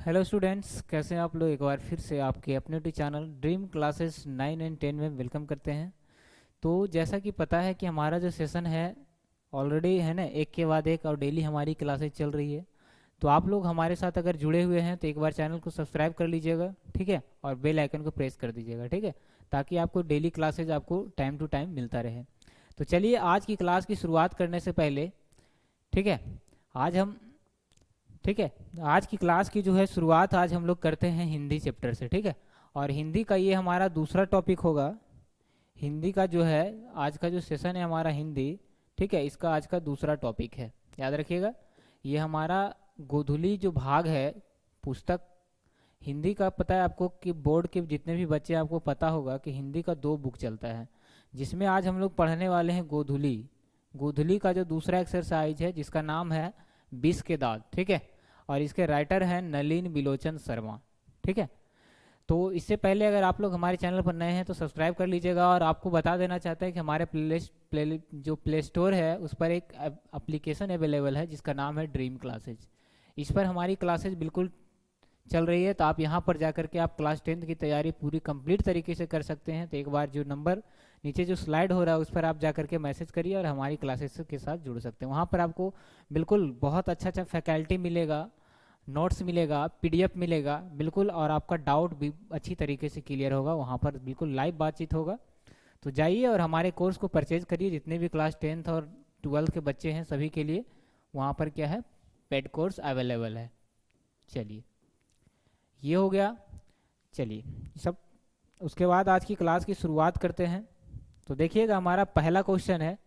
Hello students, कैसे हैं आप लोग। एक बार फिर से आपके अपने YouTube channel dream classes 9 and 10 में वेलकम करते हैं। तो जैसा कि पता है कि हमारा जो सेशन है ऑलरेडी है ना, एक के बाद एक और डेली हमारी क्लासेस चल रही है। तो आप लोग हमारे साथ अगर जुड़े हुए हैं तो एक बार चैनल को सब्सक्राइब कर लीजिएगा, ठीक है, और बेल आइकन को प्रेस कर दीजिएगा, ठीक है, ताकि आपको डेली क्लासेज आपको टाइम टू टाइम मिलता रहे। तो चलिए आज की क्लास की शुरुआत करने से पहले, ठीक है, आज हम ठीक है, आज की क्लास की जो है शुरुआत आज हम लोग करते हैं हिंदी चैप्टर से, ठीक है। और हिंदी का ये हमारा दूसरा टॉपिक होगा। हिंदी का जो है आज का जो सेशन है हमारा हिंदी, ठीक है, इसका आज का दूसरा टॉपिक है। याद रखिएगा, ये हमारा गोधुली जो भाग है पुस्तक हिंदी का। पता है आपको कि बोर्ड के जितने भी बच्चे, आपको पता होगा कि हिंदी का दो बुक चलता है, जिसमें आज हम लोग पढ़ने वाले हैं गोधुली। गोधुली का जो दूसरा एक्सरसाइज है जिसका नाम है बिस के दांत, ठीक है, और इसके राइटर हैं नलिन बिलोचन शर्मा, ठीक है। तो इससे पहले अगर आप लोग हमारे चैनल पर नए हैं तो सब्सक्राइब कर लीजिएगा। और आपको बता देना चाहते हैं कि हमारे जो प्ले स्टोर है उस पर एक एप्लीकेशन अवेलेबल है जिसका नाम है ड्रीम क्लासेज। इस पर हमारी क्लासेज बिल्कुल चल रही है, तो आप यहाँ पर जा करके आप क्लास 10th की तैयारी पूरी कंप्लीट तरीके से कर सकते हैं। तो एक बार जो नंबर नीचे जो स्लाइड हो रहा है उस पर आप जा करके मैसेज करिए और हमारी क्लासेस के साथ जुड़ सकते हैं। वहाँ पर आपको बिल्कुल बहुत अच्छा अच्छा फैकल्टी मिलेगा, नोट्स मिलेगा, पीडीएफ मिलेगा बिल्कुल, और आपका डाउट भी अच्छी तरीके से क्लियर होगा। वहाँ पर बिल्कुल लाइव बातचीत होगा। तो जाइए और हमारे कोर्स को परचेज करिए। जितने भी क्लास 10th और 12th के बच्चे हैं सभी के लिए वहाँ पर क्या है, पेड कोर्स अवेलेबल है। चलिए, ये हो गया। चलिए सब, उसके बाद आज की क्लास की शुरुआत करते हैं। तो देखिएगा, हमारा पहला क्वेश्चन है।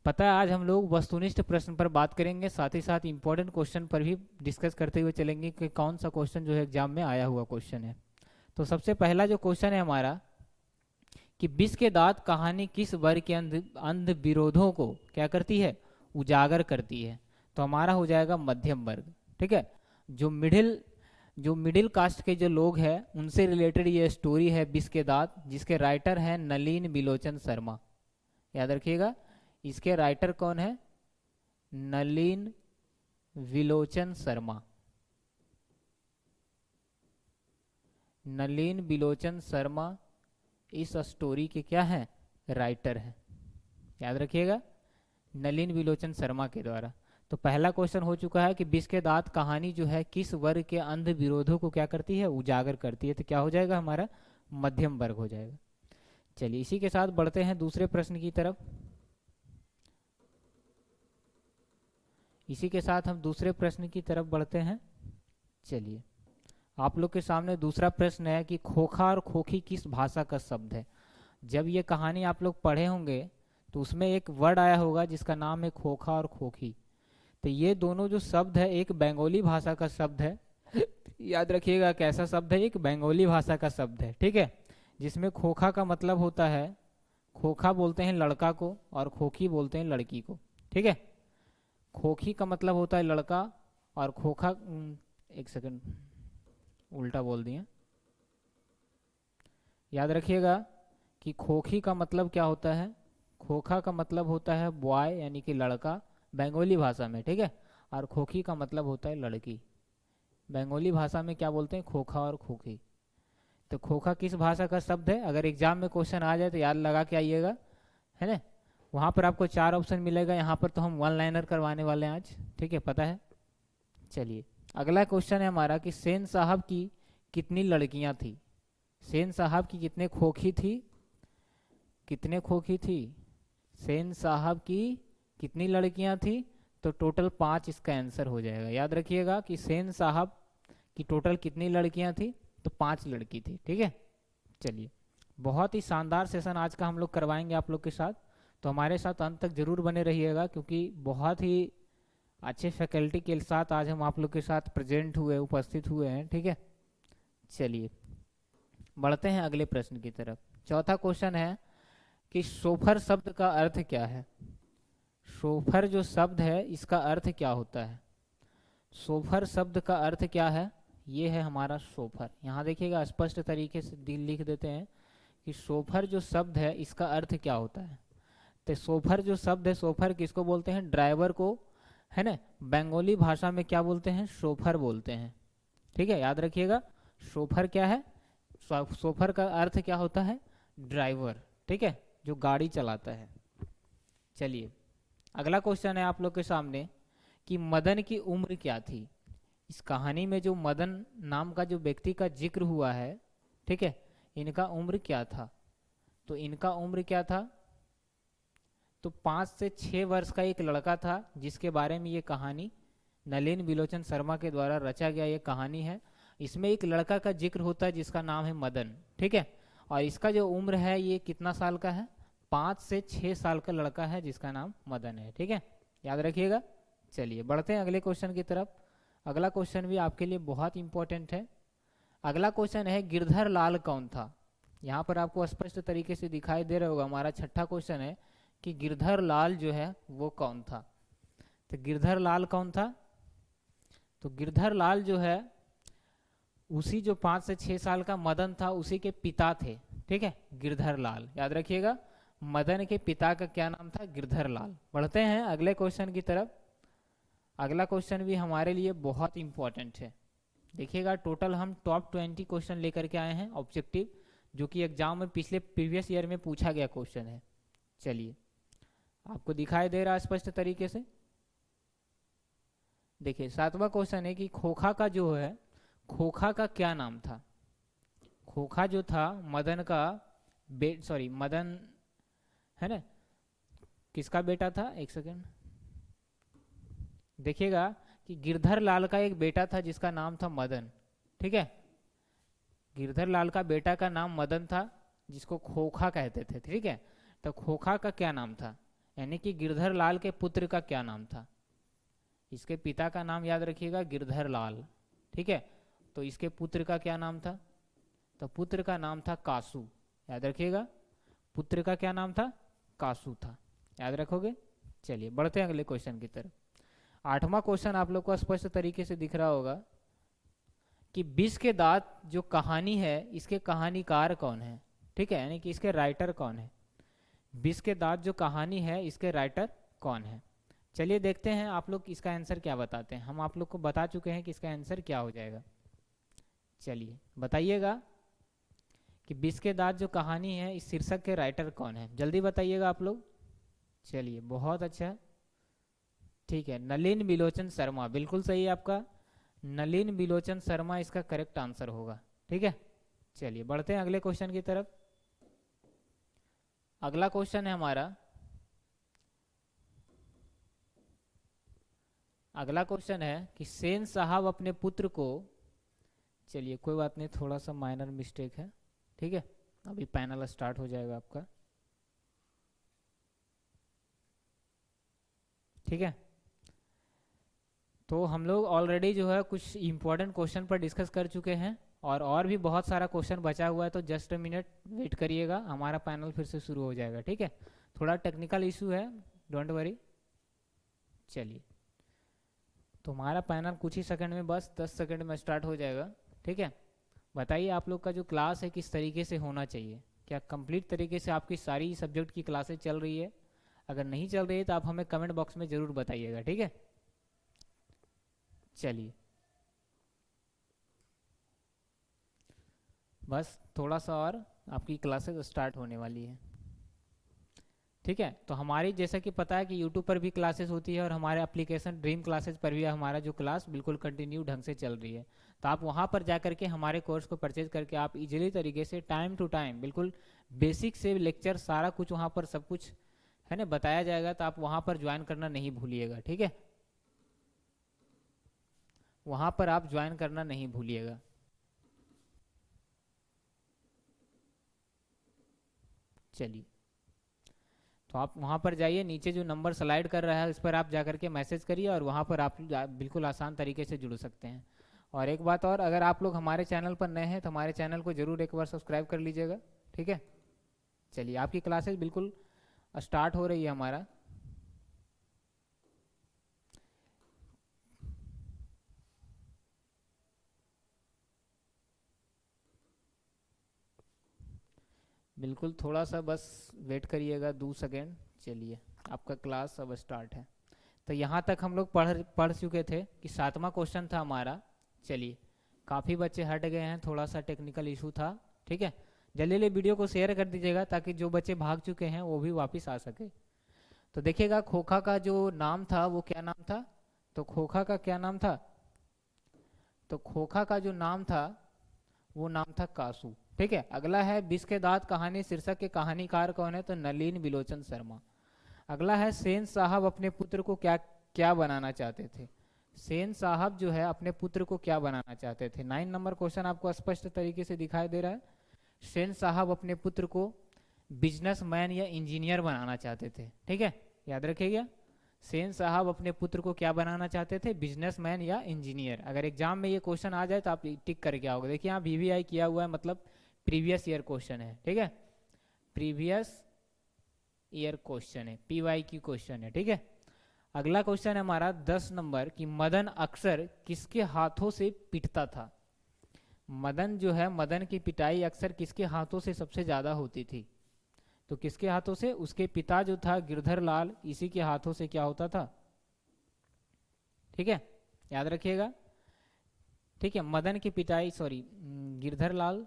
पता है आज हम लोग वस्तुनिष्ठ प्रश्न पर बात करेंगे, साथ ही साथ इंपॉर्टेंट क्वेश्चन पर भी डिस्कस करते हुए चलेंगे कि कौन सा क्वेश्चन जो है एग्जाम में आया हुआ क्वेश्चन है। तो सबसे पहला जो क्वेश्चन है हमारा कि बिस के दांत कहानी किस वर्ग के अंध विरोधों को क्या करती है, उजागर करती है। तो हमारा हो जाएगा मध्यम वर्ग, ठीक है। जो मिडिल कास्ट के जो लोग हैं उनसे रिलेटेड ये स्टोरी है बिस के दांत, जिसके राइटर हैं नलिन बिलोचन शर्मा। याद रखिएगा, इसके राइटर कौन है, नलिन विलोचन शर्मा। नलिन बिलोचन शर्मा इस स्टोरी के क्या हैं, राइटर हैं। याद रखिएगा, नलिन विलोचन शर्मा के द्वारा। तो पहला क्वेश्चन हो चुका है कि बिस के दांत कहानी जो है किस वर्ग के अंध विरोधों को क्या करती है, उजागर करती है। तो क्या हो जाएगा हमारा, मध्यम वर्ग हो जाएगा। चलिए इसी के साथ बढ़ते हैं दूसरे प्रश्न की तरफ। इसी के साथ हम दूसरे प्रश्न की तरफ बढ़ते हैं। चलिए, आप लोग के सामने दूसरा प्रश्न है कि खोखा और खोखी किस भाषा का शब्द है। जब ये कहानी आप लोग पढ़े होंगे तो उसमें एक वर्ड आया होगा जिसका नाम है खोखा और खोखी। तो ये दोनों जो शब्द है एक बंगाली भाषा का शब्द है। याद रखिएगा कैसा शब्द है, एक बंगाली भाषा का शब्द है, ठीक है। जिसमें खोखा का मतलब होता है, खोखा बोलते हैं लड़का को और खोखी बोलते हैं लड़की को, ठीक है। खोखी का मतलब होता है लड़का और खोखा, एक सेकंड उल्टा बोल दिए। याद रखिएगा कि खोखी का मतलब क्या होता है, खोखा का मतलब होता है बॉय यानी कि लड़का बंगाली भाषा में, ठीक है। और खोखी का मतलब होता है लड़की। बंगाली भाषा में क्या बोलते हैं, खोखा और खोखी। तो खोखा किस भाषा का शब्द है, अगर एग्जाम में क्वेश्चन आ जाए तो याद लगा के आइएगा, है ना। वहाँ पर आपको 4 ऑप्शन मिलेगा, यहाँ पर तो हम वन लाइनर करवाने वाले हैं आज, ठीक है, पता है। चलिए अगला क्वेश्चन है हमारा कि सेन साहब की कितनी लड़कियां थी। सेन साहब की कितने खोखी थी, कितने खोखी थी, सेन साहब की कितनी लड़कियां थी। तो टोटल 5 इसका आंसर हो जाएगा। याद रखिएगा कि सेन साहब की टोटल कितनी लड़कियां थी, तो 5 लड़की थी, ठीक है। चलिए, बहुत ही शानदार सेशन आज का हम लोग करवाएंगे आप लोग के साथ। तो हमारे साथ अंत तक जरूर बने रहिएगा, क्योंकि बहुत ही अच्छे फैकल्टी के साथ आज हम आप लोग के साथ प्रेजेंट हुए, उपस्थित हुए हैं, ठीक है। चलिए बढ़ते हैं अगले प्रश्न की तरफ। चौथा क्वेश्चन है कि शोफर शब्द का अर्थ क्या है। शोफर जो शब्द है इसका अर्थ क्या होता है। शोफर शब्द का अर्थ क्या है, ये है हमारा शोफर। यहाँ देखिएगा स्पष्ट तरीके से लिख देते हैं कि शोफर जो शब्द है इसका अर्थ क्या होता है। तो शोफर जो शब्द है, शोफर किसको बोलते हैं, ड्राइवर को, है ना। बंगाली भाषा में क्या बोलते हैं, शोफर बोलते हैं। ठीक है, याद रखिएगा। शोफर क्या है? शोफर का अर्थ क्या होता है? ड्राइवर, ठीक है, जो गाड़ी चलाता है। चलिए, अगला क्वेश्चन है आप लोग के सामने कि मदन की उम्र क्या थी। इस कहानी में जो मदन नाम का जो व्यक्ति का जिक्र हुआ है, ठीक है, इनका उम्र क्या था? तो इनका उम्र क्या था? तो 5 से 6 वर्ष का एक लड़का था जिसके बारे में ये कहानी नलिन बिलोचन शर्मा के द्वारा रचा गया ये कहानी है। इसमें एक लड़का का जिक्र होता है जिसका नाम है मदन, ठीक है, और इसका जो उम्र है ये कितना साल का है? 5 से 6 साल का लड़का है जिसका नाम मदन है, ठीक है, याद रखिएगा। चलिए बढ़ते हैं अगले क्वेश्चन की तरफ। अगला क्वेश्चन भी आपके लिए बहुत इंपॉर्टेंट है। अगला क्वेश्चन है गिरधर लाल कौन था। यहाँ पर आपको स्पष्ट तरीके से दिखाई दे रहा होगा, हमारा छठा क्वेश्चन है कि गिरधर लाल जो है वो कौन था। तो गिरधर लाल कौन था? तो गिरधर लाल जो है उसी जो 5 से 6 साल का मदन था उसी के पिता थे, ठीक है, गिरधर लाल, याद रखिएगा। मदन के पिता का क्या नाम था? गिरधर लाल। बढ़ते हैं अगले क्वेश्चन की तरफ। अगला क्वेश्चन भी हमारे लिए बहुत इंपॉर्टेंट है। देखिएगा, टोटल हम टॉप 20 क्वेश्चन लेकर के आए हैं ऑब्जेक्टिव, जो कि एग्जाम में पिछले प्रीवियस ईयर में पूछा गया क्वेश्चन है। चलिए, आपको दिखाई दे रहा है स्पष्ट तरीके से। देखिए, 7वां क्वेश्चन है कि खोखा का जो है, खोखा का क्या नाम था? खोखा जो था मदन का मदन है ना, किसका बेटा था? एक सेकेंड, देखिएगा कि गिरधर लाल का एक बेटा था जिसका नाम था मदन, ठीक है, गिरधर लाल का बेटा का नाम मदन था जिसको खोखा कहते थे, ठीक है। तो खोखा का क्या नाम था, यानी कि गिरधर लाल के पुत्र का क्या नाम था? इसके पिता का नाम याद रखिएगा, गिरधर लाल, ठीक है। तो इसके पुत्र का क्या नाम था? तो पुत्र का नाम था कासू, याद रखिएगा। पुत्र का क्या नाम था? कासू था, याद रखोगे। चलिए बढ़ते हैं अगले क्वेश्चन की तरफ। 8वां क्वेश्चन आप लोग को स्पष्ट तरीके से दिख रहा होगा कि विष के दांत जो कहानी है इसके कहानीकार कौन है, ठीक है, यानी कि इसके राइटर कौन है। विष के दांत जो कहानी है इसके राइटर कौन है? चलिए देखते हैं आप लोग इसका आंसर क्या बताते हैं। हम आप लोग को बता चुके हैं कि इसका आंसर क्या हो जाएगा। चलिए बताइएगा कि विष के दांत जो कहानी है इस शीर्षक के राइटर कौन है, जल्दी बताइएगा आप लोग। चलिए बहुत अच्छा, ठीक है, नलिन बिलोचन शर्मा, बिल्कुल सही है आपका, नलिन बिलोचन शर्मा इसका करेक्ट आंसर होगा, ठीक है। चलिए बढ़ते हैं अगले क्वेश्चन की तरफ। अगला क्वेश्चन है हमारा, अगला क्वेश्चन है कि सेन साहब अपने पुत्र को, चलिए कोई बात नहीं, थोड़ा सा माइनर मिस्टेक है, ठीक है, अभी पैनल स्टार्ट हो जाएगा आपका, ठीक है। तो हम लोग ऑलरेडी जो है कुछ इंपॉर्टेंट क्वेश्चन पर डिस्कस कर चुके हैं और भी बहुत सारा क्वेश्चन बचा हुआ है, तो जस्ट अ मिनट वेट करिएगा, हमारा पैनल फिर से शुरू हो जाएगा, ठीक है। थोड़ा टेक्निकल इशू है, डोंट वरी। चलिए, तो हमारा पैनल कुछ ही सेकंड में, बस 10 सेकंड में स्टार्ट हो जाएगा, ठीक है। बताइए आप लोग का जो क्लास है किस तरीके से होना चाहिए, क्या कंप्लीट तरीके से आपकी सारी सब्जेक्ट की क्लासेस चल रही है? अगर नहीं चल रही है तो आप हमें कमेंट बॉक्स में ज़रूर बताइएगा, ठीक है। चलिए, बस थोड़ा सा और आपकी क्लासेस स्टार्ट होने वाली है, ठीक है। तो हमारी जैसा कि पता है कि यूट्यूब पर भी क्लासेस होती है और हमारे एप्लीकेशन ड्रीम क्लासेस पर भी हमारा जो क्लास बिल्कुल कंटिन्यू ढंग से चल रही है। तो आप वहाँ पर जा करके हमारे कोर्स को परचेज करके आप इजीली तरीके से टाइम टू टाइम बिल्कुल बेसिक से लेक्चर सारा कुछ वहाँ पर सब कुछ है ना बताया जाएगा, तो आप वहाँ पर ज्वाइन करना नहीं भूलिएगा, ठीक है, वहाँ पर आप ज्वाइन करना नहीं भूलिएगा। चलिए, तो आप वहाँ पर जाइए, नीचे जो नंबर स्लाइड कर रहा है उस पर आप जाकर के मैसेज करिए और वहाँ पर आप बिल्कुल आसान तरीके से जुड़ सकते हैं। और एक बात और, अगर आप लोग हमारे चैनल पर नए हैं तो हमारे चैनल को ज़रूर एक बार सब्सक्राइब कर लीजिएगा, ठीक है। चलिए, आपकी क्लासेस बिल्कुल स्टार्ट हो रही है हमारा। बिल्कुल थोड़ा सा बस वेट करिएगा 2 सेकेंड। चलिए, आपका क्लास अब स्टार्ट है। तो यहाँ तक हम लोग पढ़ चुके थे कि 7वां क्वेश्चन था हमारा। चलिए, काफ़ी बच्चे हट गए हैं, थोड़ा सा टेक्निकल इशू था। ठीक है, जल्दी जल्दी वीडियो को शेयर कर दीजिएगा ताकि जो बच्चे भाग चुके हैं वो भी वापस आ सके। तो देखिएगा खोखा का जो नाम था वो क्या नाम था, तो खोखा का क्या नाम था, तो खोखा का जो नाम था वो नाम था कासू। ठीक है, अगला है बिस के दांत कहानी शीर्षक के कहानीकार कौन है, तो नलिन बिलोचन शर्मा। अगला है सेन साहब अपने पुत्र को क्या क्या बनाना चाहते थे। सेन साहब जो है अपने पुत्र को क्या बनाना चाहते थे। 9 नंबर क्वेश्चन आपको स्पष्ट तरीके से दिखाई दे रहा है। सेन साहब अपने पुत्र को बिजनेसमैन या इंजीनियर बनाना चाहते थे। ठीक है, याद रखिएगा, सेन साहब अपने पुत्र को क्या बनाना चाहते थे, बिजनेसमैन या इंजीनियर। अगर एग्जाम में ये क्वेश्चन आ जाए तो आप टिक करके आओगे। देखिए यहाँ वीवीआई किया हुआ है, मतलब प्रीवियस ईयर क्वेश्चन है। ठीक है, प्रीवियस ईयर क्वेश्चन है, पीवाई की क्वेश्चन है। ठीक है, अगला क्वेश्चन है हमारा 10 नंबर कि मदन अक्सर किसके हाथों से पिटता था। मदन जो है, मदन की पिटाई अक्सर किसके हाथों से सबसे ज्यादा होती थी, तो किसके हाथों से, उसके पिता जो था गिरधर लाल, इसी के हाथों से क्या होता था। ठीक है, याद रखिएगा। ठीक है, मदन की पिटाई, सॉरी गिरधर लाल,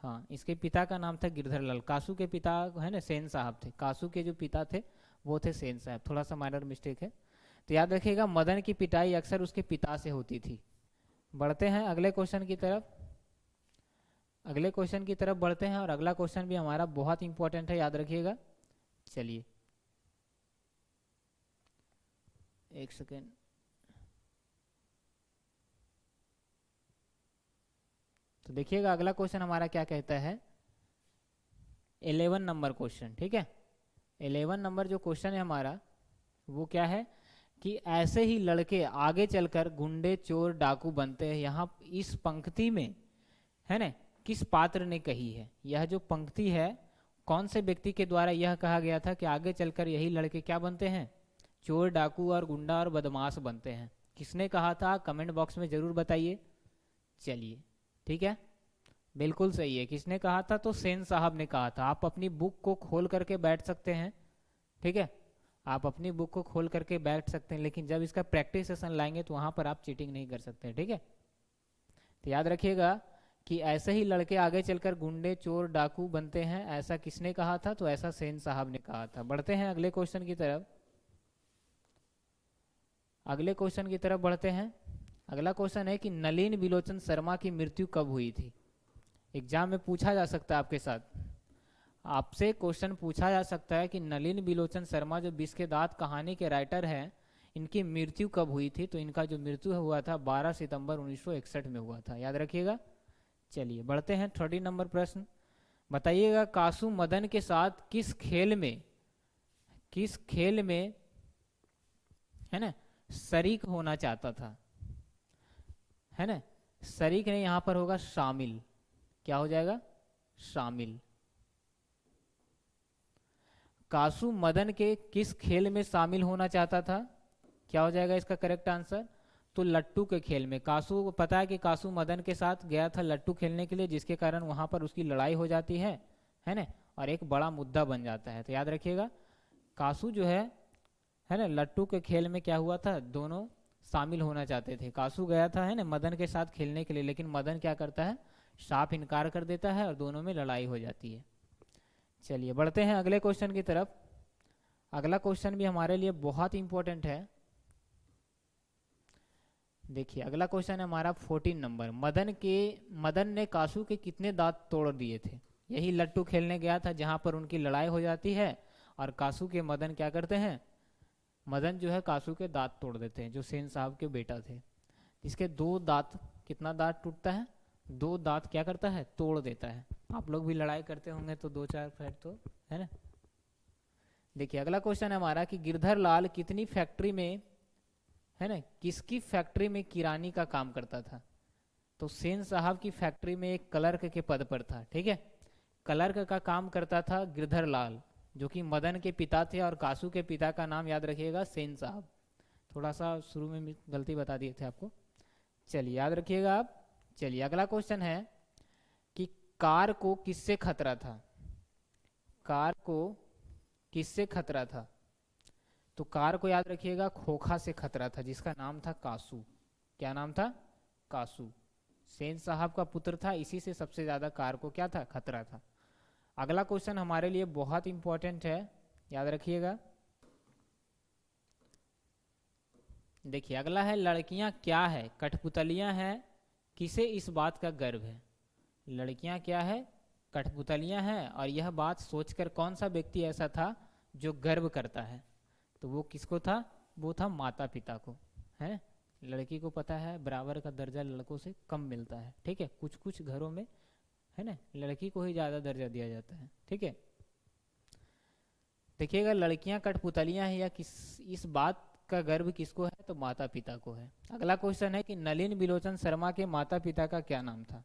हाँ इसके पिता का नाम था गिरधर लाल। कासू के पिता है ना सेन साहब थे, कासू के जो पिता थे वो थे सेन साहब, थोड़ा सा माइनर मिस्टेक है। तो याद रखिएगा मदन की पिटाई अक्सर उसके पिता से होती थी। बढ़ते हैं अगले क्वेश्चन की तरफ, अगले क्वेश्चन की तरफ बढ़ते हैं, और अगला क्वेश्चन भी हमारा बहुत इंपॉर्टेंट है, याद रखिएगा। चलिए एक सेकेंड, तो देखिएगा अगला क्वेश्चन हमारा क्या कहता है, 11 नंबर क्वेश्चन। ठीक है, 11 नंबर जो क्वेश्चन है हमारा वो क्या है कि ऐसे ही लड़के आगे चलकर गुंडे चोर डाकू बनते हैं। यहाँ इस पंक्ति में है ना किस पात्र ने कही है, यह जो पंक्ति है कौन से व्यक्ति के द्वारा यह कहा गया था कि आगे चलकर यही लड़के क्या बनते हैं, चोर डाकू और गुंडा और बदमाश बनते हैं। किसने कहा था, कमेंट बॉक्स में जरूर बताइए। चलिए ठीक है, बिल्कुल सही है, किसने कहा था, तो सेन साहब ने कहा था। आप अपनी बुक को खोल करके बैठ सकते हैं। ठीक है, आप अपनी बुक को खोल करके बैठ सकते हैं, लेकिन जब इसका प्रैक्टिस सेशन लाएंगे तो वहां पर आप चीटिंग नहीं कर सकते। ठीक है, तो याद रखिएगा कि ऐसे ही लड़के आगे चलकर गुंडे चोर डाकू बनते हैं, ऐसा किसने कहा था, तो ऐसा सेन साहब ने कहा था। बढ़ते हैं अगले क्वेश्चन की तरफ, अगले क्वेश्चन की तरफ बढ़ते हैं। अगला क्वेश्चन है कि नलिन बिलोचन शर्मा की मृत्यु कब हुई थी। एग्जाम में पूछा जा सकता है, आपके साथ आपसे क्वेश्चन पूछा जा सकता है कि नलिन बिलोचन शर्मा जो बिस के दांत कहानी के राइटर हैं, इनकी मृत्यु कब हुई थी, तो इनका जो मृत्यु हुआ था 12 सितंबर 1961 में हुआ था, याद रखिएगा। चलिए बढ़ते हैं 30 नंबर प्रश्न, बताइएगा कासू मदन के साथ किस खेल में, किस खेल में है ना शरीक होना चाहता था, है ना, शरीक नहीं यहां पर होगा शामिल, क्या हो जाएगा, शामिल। कासू मदन के किस खेल में शामिल होना चाहता था, क्या हो जाएगा इसका करेक्ट आंसर, तो लट्टू के खेल में। कासू को पता है कि कासू मदन के साथ गया था लट्टू खेलने के लिए, जिसके कारण वहां पर उसकी लड़ाई हो जाती है ना, और एक बड़ा मुद्दा बन जाता है। तो याद रखिएगा कासू जो है ना लट्टू के खेल में क्या हुआ था, दोनों शामिल होना चाहते थे। कासू गया था है ना मदन के साथ खेलने के लिए, लेकिन मदन क्या करता है, साफ इनकार कर देता है और दोनों में लड़ाई हो जाती है। चलिए बढ़ते हैं अगले क्वेश्चन की तरफ, अगला क्वेश्चन भी हमारे लिए बहुत इंपॉर्टेंट है। देखिए अगला क्वेश्चन है हमारा 14 नंबर, मदन ने कासू के कितने दांत तोड़ दिए थे। यही लट्टू खेलने गया था जहां पर उनकी लड़ाई हो जाती है, और कासू के मदन क्या करते हैं, मदन जो है कासू के दांत तोड़ देते हैं, जो सेन साहब के बेटा थे। इसके 2 दांत, कितना दांत टूटता है, 2 दांत क्या करता है, तोड़ देता है। आप लोग भी लड़ाई करते होंगे तो 2-4 फैट तो है ना। देखिए अगला क्वेश्चन है हमारा कि गिरधर लाल कितनी फैक्ट्री में है ना, किसकी फैक्ट्री में किरानी का काम करता था, तो सेन साहब की फैक्ट्री में एक क्लर्क के पद पर था। ठीक है, क्लर्क का काम करता था गिरधर लाल, जो कि मदन के पिता थे, और कासू के पिता का नाम याद रखिएगा सेन साहब। थोड़ा सा शुरू में गलती बता दिए थे आपको, चलिए याद रखिएगा आप। चलिए अगला क्वेश्चन है कि कार को किससे खतरा था, कार को किससे खतरा था, तो कार को याद रखिएगा खोखा से खतरा था, जिसका नाम था कासू। क्या नाम था, कासू। सेन साहब का पुत्र था, इसी से सबसे ज्यादा कार को क्या था, खतरा था। अगला क्वेश्चन हमारे लिए बहुत इंपॉर्टेंट है, याद रखिएगा। देखिए अगला है, लड़कियां क्या है, कठपुतलियां हैं, किसे इस बात का गर्व है। लड़कियां क्या है, कठपुतलियां हैं, और यह बात सोचकर कौन सा व्यक्ति ऐसा था जो गर्व करता है। तो वो किसको था, वो था माता पिता को, है। लड़की को पता है बराबर का दर्जा लड़कों से कम मिलता है, ठीक है, कुछ कुछ घरों में, है ना, लड़की को ही ज़्यादा दर्जा दिया जाता है, ठीक है। देखिएगा, लड़कियां कठपुतलियां हैं, या किस इस बात का गर्व किसको है, तो माता पिता को है। अगला क्वेश्चन है कि नलिन बिलोचन शर्मा के माता पिता का क्या नाम था।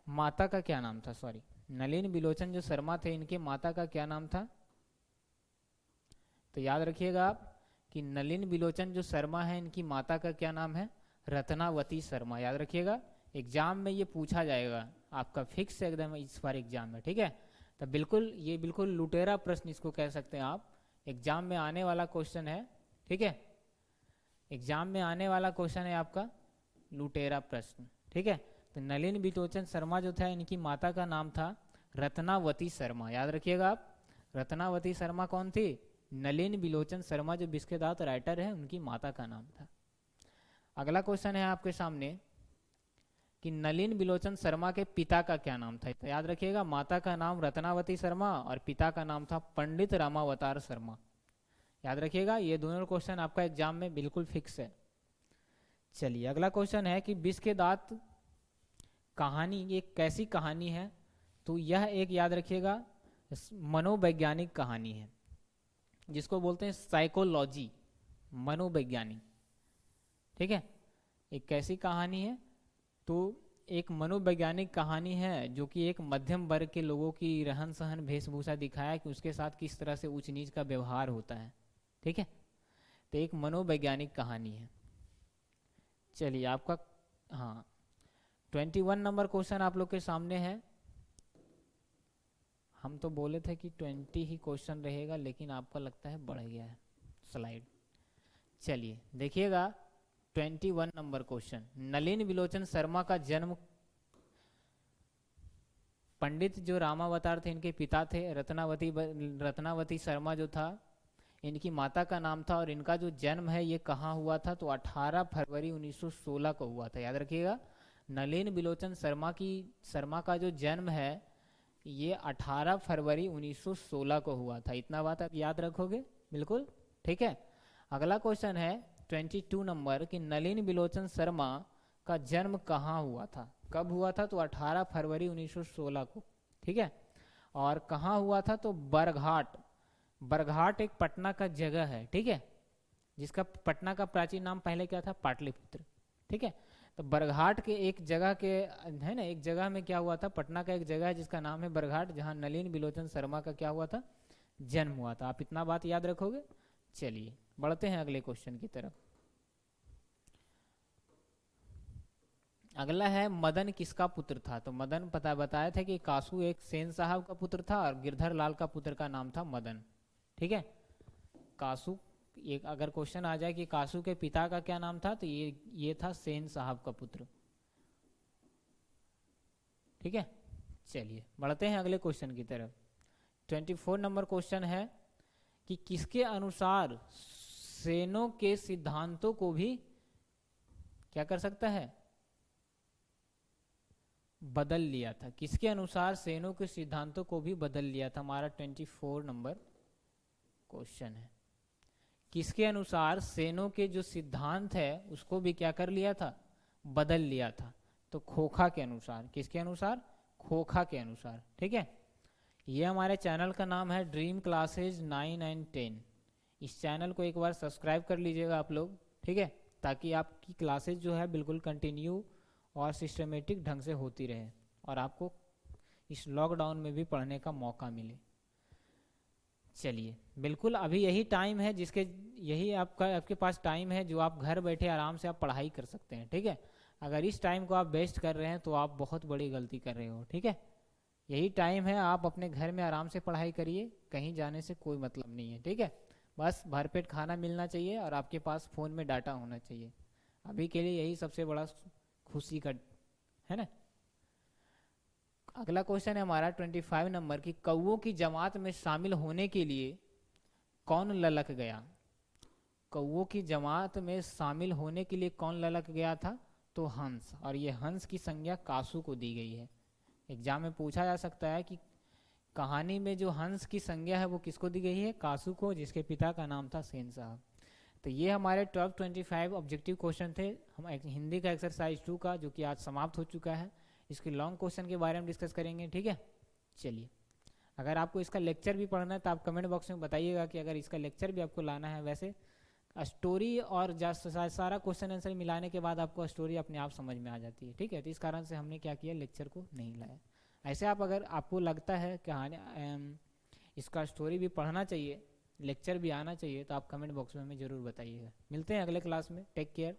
माता का क्या नाम था, सॉरी, नलिन बिलोचन जो शर्मा थे, इनके माता का क्या नाम था। तो याद रखिएगा आप कि नलिन बिलोचन जो शर्मा है, इनकी माता का क्या नाम है, रत्नावती शर्मा। याद रखिएगा, एग्जाम में ये पूछा जाएगा आपका, फिक्स है एकदम इस बार एग्जाम में, ठीक है। तो बिल्कुल ये बिल्कुल लुटेरा प्रश्न इसको कह सकते हैं आप, एग्जाम में आने वाला क्वेश्चन है, ठीक है। एग्जाम में आने वाला क्वेश्चन है आपका लुटेरा प्रश्न, ठीक है। तो नलिन बिलोचन शर्मा जो था, इनकी माता का नाम था रत्नावती शर्मा। याद रखिएगा आप, रत्नावती शर्मा कौन थी, नलिन बिलोचन शर्मा जो बिस्केदात राइटर है, उनकी माता का नाम था। अगला क्वेश्चन है आपके सामने कि नलिन बिलोचन शर्मा के पिता का क्या नाम था। तो याद रखिएगा, माता का नाम रत्नावती शर्मा और पिता का नाम था पंडित रामावतार शर्मा। याद रखिएगा, ये दोनों क्वेश्चन आपका एग्जाम में बिल्कुल फिक्स है। चलिए अगला क्वेश्चन है कि बिस्केदात कहानी एक कैसी कहानी है। तो यह एक, याद रखिएगा, मनोवैज्ञानिक कहानी है, जिसको बोलते हैं साइकोलॉजी, मनोवैज्ञानिक, ठीक है। एक कैसी कहानी है, तो एक मनोवैज्ञानिक कहानी है, जो कि एक मध्यम वर्ग के लोगों की रहन सहन वेशभूषा दिखाया कि उसके साथ किस तरह से ऊंच नीच का व्यवहार होता है, ठीक है। तो एक मनोवैज्ञानिक कहानी है। चलिए आपका, हाँ, 21 नंबर क्वेश्चन आप लोग के सामने है। हम तो बोले थे कि 20 ही क्वेश्चन रहेगा, लेकिन आपका लगता है बढ़ गया है स्लाइड। चलिए देखिएगा, 21 नंबर क्वेश्चन, नलिन बिलोचन शर्मा का जन्म, पंडित जो रामावतार थे इनके पिता थे, रत्नावती शर्मा जो था, इनकी माता का नाम था, और इनका जो जन्म है ये कहाँ हुआ था, तो 18 फरवरी 1916 को हुआ था। याद रखिएगा, नलिन बिलोचन शर्मा का जो जन्म है ये 18 फरवरी 1916 को हुआ था। इतना बात आप याद रखोगे, बिल्कुल, ठीक है। अगला क्वेश्चन है 22 नंबर कि नलिन बिलोचन शर्मा का जन्म कहाँ हुआ था, कब हुआ था, तो 18 फरवरी 1916 को, ठीक है। और कहाँ हुआ था, तो बरघाट। बरघाट एक पटना का जगह है, ठीक है, जिसका पटना का प्राचीन नाम पहले क्या था, पाटलिपुत्र, ठीक है। तो बरघाट के एक जगह के, है ना, एक जगह में क्या हुआ था, पटना का एक जगह है जिसका नाम है बरघाट, जहाँ नलिन बिलोचन शर्मा का क्या हुआ था, जन्म हुआ था। आप इतना बात याद रखोगे। चलिए बढ़ते हैं अगले क्वेश्चन की तरफ। अगला है, मदन किसका पुत्र था। तो मदन बताया था कि कासू एक सेन साहब का पुत्र था, और गिरधर लाल का पुत्र का नाम था मदन, ठीक है। कासू, एक अगर क्वेश्चन आ जाए कि कासू के पिता का क्या नाम था, तो ये था सेन साहब का पुत्र, ठीक है। चलिए बढ़ते हैं अगले क्वेश्चन की तरफ। 24 नंबर क्वेश्चन है कि किसके अनुसार सेनों के सिद्धांतों को भी क्या कर सकता है, बदल लिया था। किसके अनुसार सेनों के सिद्धांतों को भी बदल लिया था, हमारा 24 नंबर क्वेश्चन है। किसके अनुसार सेनों के जो सिद्धांत है उसको भी क्या कर लिया था, बदल लिया था। तो खोखा के अनुसार, किसके अनुसार, खोखा के अनुसार, ठीक है। ये हमारे चैनल का नाम है ड्रीम क्लासेज 9 एंड 10। इस चैनल को एक बार सब्सक्राइब कर लीजिएगा आप लोग, ठीक है, ताकि आपकी क्लासेज जो है बिल्कुल कंटिन्यू और सिस्टमेटिक ढंग से होती रहे, और आपको इस लॉकडाउन में भी पढ़ने का मौका मिले। चलिए बिल्कुल, अभी यही टाइम है यही आपके पास टाइम है जो आप घर बैठे आराम से आप पढ़ाई कर सकते हैं, ठीक है। अगर इस टाइम को आप वेस्ट कर रहे हैं तो आप बहुत बड़ी गलती कर रहे हो, ठीक है। यही टाइम है, आप अपने घर में आराम से पढ़ाई करिए, कहीं जाने से कोई मतलब नहीं है, ठीक है। बस भरपेट खाना मिलना चाहिए और आपके पास फ़ोन में डाटा होना चाहिए। अभी के लिए यही सबसे बड़ा खुशी का, है ना। अगला क्वेश्चन है हमारा 25 नंबर की, कौओं की जमात में शामिल होने के लिए कौन ललक गया। कौओं की जमात में शामिल होने के लिए कौन ललक गया था, तो हंस, और ये हंस की संज्ञा कासू को दी गई है। एग्जाम में पूछा जा सकता है कि कहानी में जो हंस की संज्ञा है वो किसको दी गई है, कासू को, जिसके पिता का नाम था सेन साहब। तो ये हमारे 1225 ऑब्जेक्टिव क्वेश्चन थे हम हिंदी का एक्सरसाइज 2 का, जो कि आज समाप्त हो चुका है। इसके लॉन्ग क्वेश्चन के बारे में डिस्कस करेंगे, ठीक है। चलिए, अगर आपको इसका लेक्चर भी पढ़ना है तो आप कमेंट बॉक्स में बताइएगा कि अगर इसका लेक्चर भी आपको लाना है। वैसे स्टोरी और सारा क्वेश्चन आंसर मिलाने के बाद आपको स्टोरी अपने आप समझ में आ जाती है, ठीक है। तो इस कारण से हमने क्या किया, लेक्चर को नहीं लाया। ऐसे आप अगर आपको लगता है कहानी इसका स्टोरी भी पढ़ना चाहिए, लेक्चर भी आना चाहिए, तो आप कमेंट बॉक्स में हमें ज़रूर बताइएगा। मिलते हैं अगले क्लास में, टेक केयर।